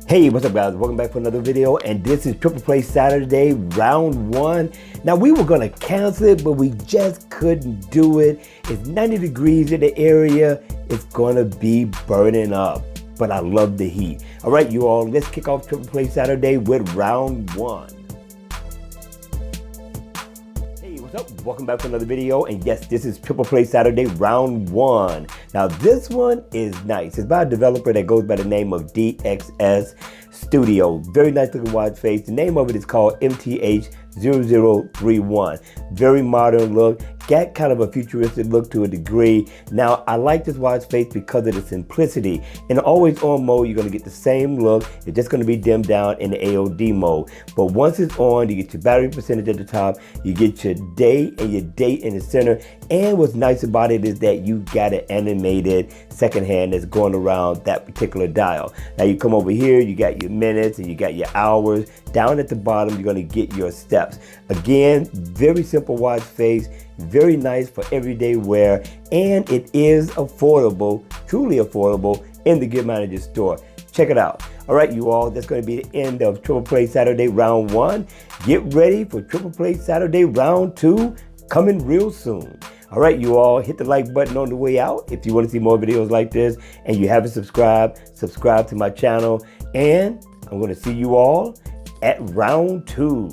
Hey, what's up guys? Welcome back for another video, and this is Triple Play Saturday, round one. Now we were gonna cancel it, but we just couldn't do it. It's 90 degrees in the area. It's gonna be burning up, but I love the heat. All right, you all, let's kick off Triple Play Saturday with round one. What's up? Welcome back to another video, and yes, this is Triple Play Saturday round one. Now this one is nice. It's by a developer that goes by the name of DXS Studio. Very nice looking watch face. The name of it is called MTH0031. Very modern look. Got kind of a futuristic look to a degree. Now I like this watch face because of the simplicity. In always on mode, you're gonna get the same look. It's just gonna be dimmed down in the AOD mode. But once it's on, you get your battery percentage at the top, you get your day and your date in the center. And what's nice about it is that you got an animated second hand that's going around that particular dial. Now you come over here, you got your minutes and you got your hours. Down at the bottom, you're gonna get your steps. Again, very simple watch face. Very nice for everyday wear, and it is affordable, truly affordable, in the Gear Manager store. Check it out. All right, you all, that's going to be the end of Triple Play Saturday round one. Get ready for Triple Play Saturday round two, coming real soon. All right, you all, hit the like button on the way out if you want to see more videos like this, and you haven't subscribed, subscribe to my channel, and I'm going to see you all at round two.